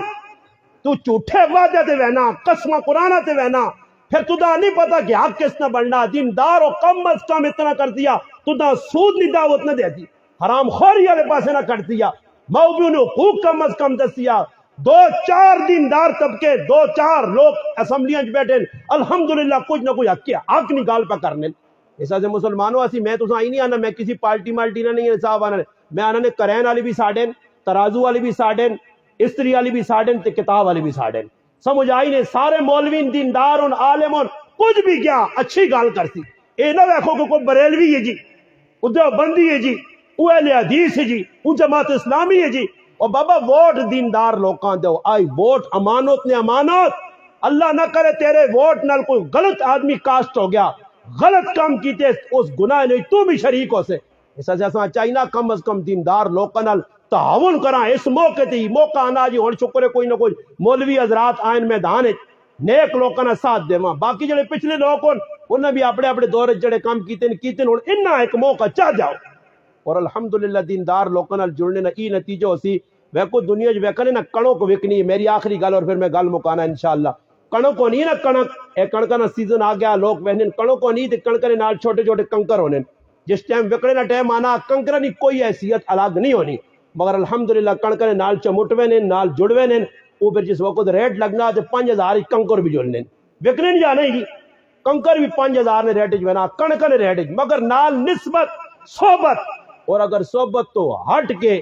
تو جھوٹے وعدے تے وہنا قسمہ قرآن تے وہنا پھر تدا نہیں پتا کہ حق کس نہ بننا دیندار اور کم از کم اتنا کر دیا تدا سود نہیں دعوت نہ دیتی حرام خوری والے پاسے نہ کٹ دیا موبیوں نے حقوق کم از کم دسیا 2-4 دیندار طبقے 2-4 لوگ اسمبلیاں بیٹھے الحمدللہ کچھ نہ کچھ حق نہیں گال پہ کرنے ایسا سے مسلمانوں اسی میں تو آئی نہیں آنا میں کسی پارٹی مالٹی نہ نہیں صاحب آنا میں آنا نے کرین والی بھی ساڑھن ترازو والی بھی ساڑھن استری والی بھی ساڑھن تے کتاب والی بھی ساڑھن سمجھ آئی نے سارے مولوین دیندار ان عالم ان کچھ بھی کیا اچھی گال کرتی اے نہ دیکھو کہ کوئی بریلوی ہے جی ادھر بندی ہے جی وہ اہل حدیث ہے جی وہ جماعت اسلامی ہے جی اور بابا ووٹ دیندار لوکاں دو آئی ووٹ امانت نے امانت اللہ نہ کرے تیرے ووٹ نال کوئی غلط آدمی کاسٹ ہو گیا غلط کام کیتے اس گناہ نہیں تو بھی شریک ہو سے ایسا جیسا چاہینا کم از کم دیندار لوکاں نال تعاون کرا اس موقع تے موقع آنا جی ہن شکر ہے کوئی نہ کوئی مولوی حضرات آئین میدان نیک لوکاں نال ساتھ دیواں باقی جڑے پچھلے لوگ انہاں بھی اپنے اپنے دور جڑے کام کیتے ہن انہاں ایک موقع چاہ جاؤ اور الحمدللہ دیندار لوکاں نال جڑنے نا ای نتیجہ ہوسی ویکو دنیا جو ویکنے نا کڑوں کو وکنی ہے میری آخری گل اور پھر میں گل مکانا انشاءاللہ کڑوں کو نہیں نا کنک اے کڑکا نا سیزن آ گیا لوگ وہنے کڑوں کو نہیں تے کڑکے نال چھوٹے چھوٹے کنکر ہونے جس ٹائم وکڑے نا ٹائم آنا کنکر کی کوئی حیثیت الگ نہیں ہونی مگر الحمدللہ کڑکے نال چمٹوے نے نال جڑوے نے وہ پھر جس وقت ریٹ لگنا تے 5000 کنکر بھی جڑنے وکنے نہیں جانے گی کنکر بھی 5000 نے ریٹ جو نا کڑکے نے ریٹ مگر نال نسبت صحبت اور اگر صحبت تو ہٹ کے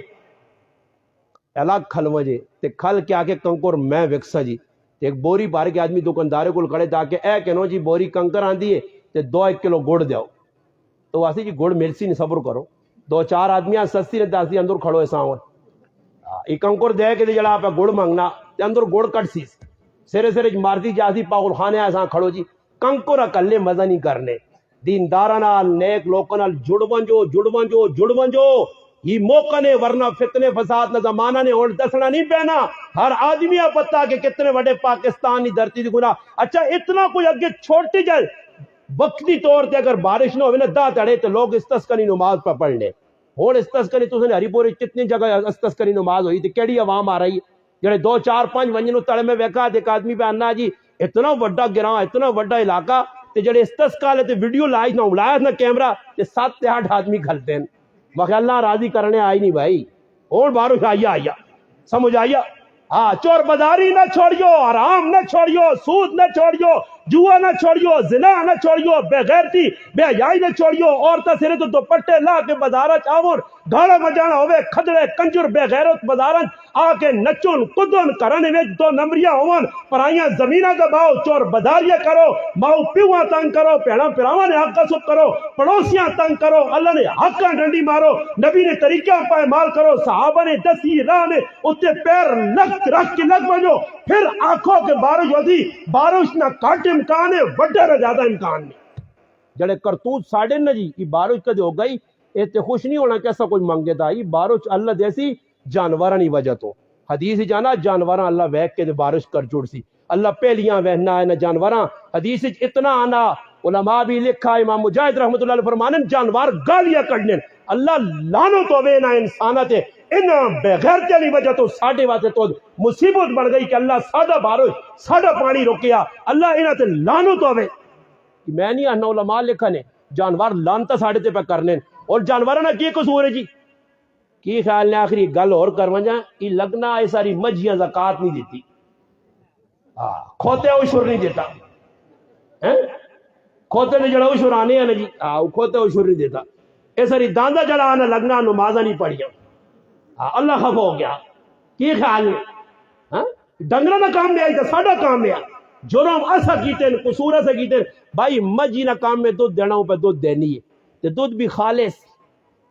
الگ کھل وجے تے کھل کے آکے کنکر میں وکسا جی ایک بوری بھر کے آدمی دکاندارے کو کھڑے تاکہ اے کہنو جی بوری کنکر آندی ہے تے 2-1 کلو گڑ دیو تو واسے جی گڑ ملسی نہیں صبر کرو 2-4 آدمیاں سستی نے داسی اندر کھڑو ایسا ہوا یہ کنکر دے کے جڑا آپ گڑ مانگنا تے اندر گڑ کٹ سی سرے سرے مارتی جاسی پاگل خانے ایسا کھڑو جی کنکر اکلے مزہ نہیں کرنے دینداراں نال نیک لوکاں نال جڑ ونجو یہ موقع نے ورنہ فتنے فساد نہ زمانہ نے اور دسنا نہیں پہنا ہر آدمی پتا کہ کتنے بڑے پاکستانی دھرتی دی گناہ اچھا اتنا کوئی اگے چھوٹی جائے وقتی طور تے اگر بارش نہ ہوئے نا دا تڑے تو لوگ استسقا نہیں نماز پہ پڑھ لے ہوں اس تسکری تساں ہری پور کتنی جگہ اس تسکری نماز ہوئی تے کیڑی عوام آ رہی ہے جڑے 2 4 5 ونجن تڑے میں ویکھا تے ایک آدمی پہ آنا جی اتنا بڑا گراں اتنا بڑا علاقہ تے جڑے استسقا لے تے ویڈیو لائی نہ اڑایا نہ کیمرہ تے 7 سے 8 آدمی کھلتے ہیں میں کہ اللہ راضی کرنے آئی نہیں بھائی اور بارش آیا سمجھ آیا ہاں چور بداری نہ چھوڑیو حرام نہ چھوڑیو سود نہ چھوڑیو جوا نہ چھوڑیو زنا نہ چھوڑیو بے غیرتی بے حیائی نہ چھوڑیو عورتاں سرے تو دوپٹے لا کے بازاراں چ آون گانا بجانا ہوے کھدڑے کنجر بے غیرت بازاراں آ کے نچن کدن کرن وچ 2 نمبریاں ہون پرائیاں زمیناں دباؤ چور بداریاں کرو ماؤ پیواں تنگ کرو بھیڑاں پراواں نے حق سب کرو پڑوسیاں تنگ کرو اللہ نے حقاں ڈنڈی مارو نبی نے طریقہ پائمال کرو صحابہ نے دسی راہ نے اتنے پیر رکھ کے لگ بجو پھر آنکھوں کے بارش ہوتی بارش نہ کٹ امکان ہے وڈے نہ زیادہ امکان نہیں جڑے کرتوت ساڑے نہ جی یہ بارش کدے ہو گئی یہ تے خوش نہیں ہونا کیسا کچھ منگے دا یہ بارش اللہ دیسی جانوراں نہیں وجہ تو حدیث ہی جانا جانوراں اللہ ویک کے دے بارش کر جڑ سی اللہ پہلیاں وہنا ہے نہ جانوراں حدیث اتنا آنا علماء بھی لکھا امام مجاہد رحمۃ اللہ علیہ فرمانے جانور گالیاں کڈنے اللہ لعنت ہوے نہ انسانات ان بغیر چلی وجہ تو ساڈے واسطے تو مصیبت بن گئی کہ اللہ سادہ بارش سادہ پانی روکیا اللہ انہاں تے لعنت ہوے میں نہیں آنا علماء لکھا نے جانور لانتا ساڑے تے پہ کرنے اور جانوراں نہ کی قصور ہے جی کی خیال نے آخری گل اور کرواں جا یہ لگنا اے ساری مجھیاں زکات نہیں دیتی کھوتے عشر نہیں دیتا کھوتے نے جڑا عشر آنے ہیں نا جی کھوتے عشر نہیں دیتا اے ساری داندہ جڑا آنا لگنا نمازہ نہیں پڑھیا اللہ خف ہو گیا کی خیال نے ڈنگرہ نہ کام میں آئی تھا ساڑھا میں آئی جرم ایسا کیتے ہیں قصور ایسا کیتے ہیں بھائی مجھی نہ کام میں دودھ دینا ہوں پہ دودھ دینی ہے تو دودھ بھی خالص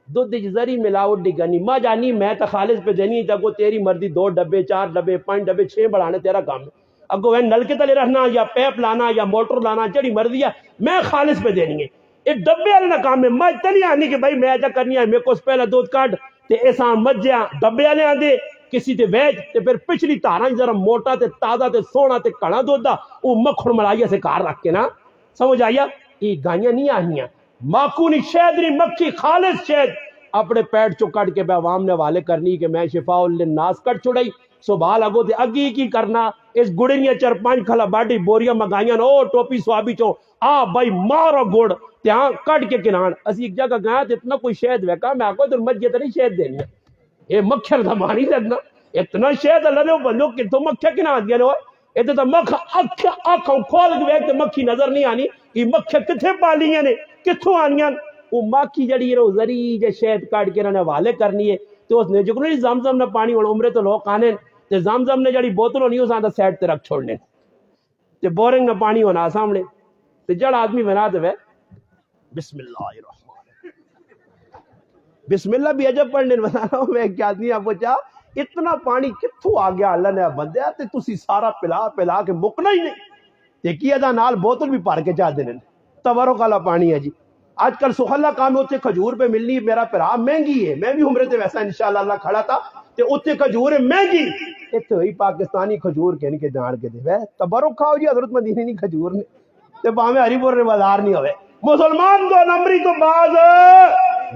دودھ ذری ملاوٹ نہیں کرنی ماں جانی میں تو خالص پہ دینی ہے تاکہ تیری مرضی 2 ڈبے 4 ڈبے 5 ڈبے 6 بڑھانے تیرا کام ہے اگو وہ نل کے تلے رہنا یا پیپ لانا یا موٹر لانا جڑی مرضی ہے میں خالص پہ دینی ہے ایک ڈبے والے نہ کام میں مجھ تو نہیں آنی کہ بھائی میں ایسا کرنی ہے میرے کو پہلا دودھ کاٹ تے ایسا مجھیاں ڈبے والے آندے کسی تے ویج تے پھر پچھلی تاراں ذرا موٹا تے تازہ تے سونا تے کڑا دودھ دا او مکھن ملائیے سے کار رکھ کے نا سمجھ آیا یہ گائیاں نہیں آہیاں ماکونی شہد نہیں مکھی خالص شہد اپنے پیٹ چو کٹ کے بے عوام نے حوالے کرنی کہ میں شفاء للناس کٹ چھڑائی سو بال اگو تے اگی کی کرنا اس گڑنیاں 4-5 کھلا باڈی بوریاں مگائیاں او ٹوپی سوابی چو بھائی مارو گڑ تے کٹ کے کنان اسی ایک جگہ گیا تے اتنا کوئی شہد ویکا میں آکو تے مجھے تے نہیں شہد دینی ہے یہ مکھر زمانی لگنا اتنا شہد اللہ نے بندو کتوں مکھیا کنا دیا نے یہ تو مکھ اکھوں کھول کے ویکھ تے مکھی نظر نہیں آنی یہ مکھیا کتھے پالیاں نے کتھوں آنیاں وہ مکھی جڑی ہے ذری جے شہد کاٹ کے انہاں نے حوالے کرنی ہے تو اس نے جو نہیں زمزم نہ پانی ہن عمرے تو لوگ آنے تے زمزم نے جڑی بوتل ہونی اس آندا سائڈ تے رکھ چھوڑنے تے بورنگ نہ پانی ہونا سامنے تے جڑا آدمی بنا دے بسم اللہ الرحمن بسم اللہ بھی عجب پڑھنے بتانا ہوں میں ایک آدمی آپ کو چاہ اتنا پانی کتھوں آ گیا اللہ نے بندیا تے تسی سارا پلا کے مکنا ہی نہیں تے کی ادا نال بوتل بھی پار کے چاہ دینے تبرک والا پانی ہے جی آج کل سخلا کام ہوتے کھجور پہ ملنی میرا پیرا مہنگی ہے میں بھی عمرے تے ویسا انشاءاللہ اللہ کھڑا تھا تے اتنے کھجور ہے مہنگی اتنے ہوئی پاکستانی کھجور کہنے کے جان کے دے تبرک کھاؤ جی حضرت مدینہ نہیں کھجور نے تے باہمیں ہری پور نے بازار نہیں ہوئے مسلمان 2 نمبری تو باز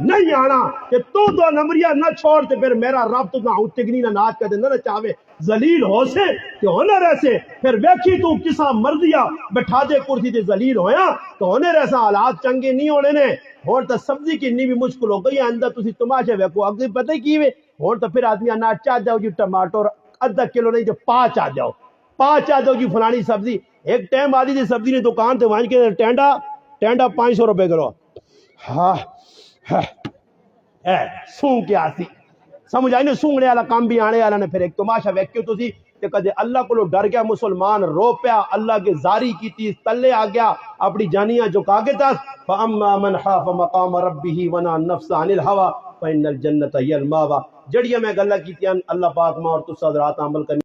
نہیں آنا کہ تو 2 نمبریاں نہ چھوڑ تے پھر میرا رب تو نہ تگنی نہ ناچ کر دے نہ چاہے ذلیل ہو سے کہ ہونے رہے پھر ویکھی تو کسا مرضیا بٹھا دے کرسی تے ذلیل ہویا تو ہونے رہسا حالات چنگے نہیں ہونے نے ہون تو سبزی کتنی بھی مشکل ہو گئی اندر تسی تماشے ویکھو اگے پتہ کی وے ہون تو پھر آدمی انا چا جاؤ جی ٹماٹر آدھا کلو نہیں تو 5 آ جاؤ 5 آ جاؤ جی فلانی سبزی ایک ٹائم آدھی تھی سبزی نے دکان تے وانج کے ٹینڈا 500 روپے کرو سونگ کے آسی سمجھ آئی نا سونگنے والا کام بھی آنے والا نے پھر ایک تماشا ویکھو تسی کہ کدے اللہ کو ڈر گیا مسلمان رو پیا اللہ کے زاری کی تھی تلے آ گیا اپنی جانیاں جو کاگے تھا فاما من خاف مقام ربه ونهى النفس عن الهوى فان الجنة هي المأوى جڑیاں میں گلا کیتیاں اللہ پاک ماں اور تسا حضرات عمل کرنی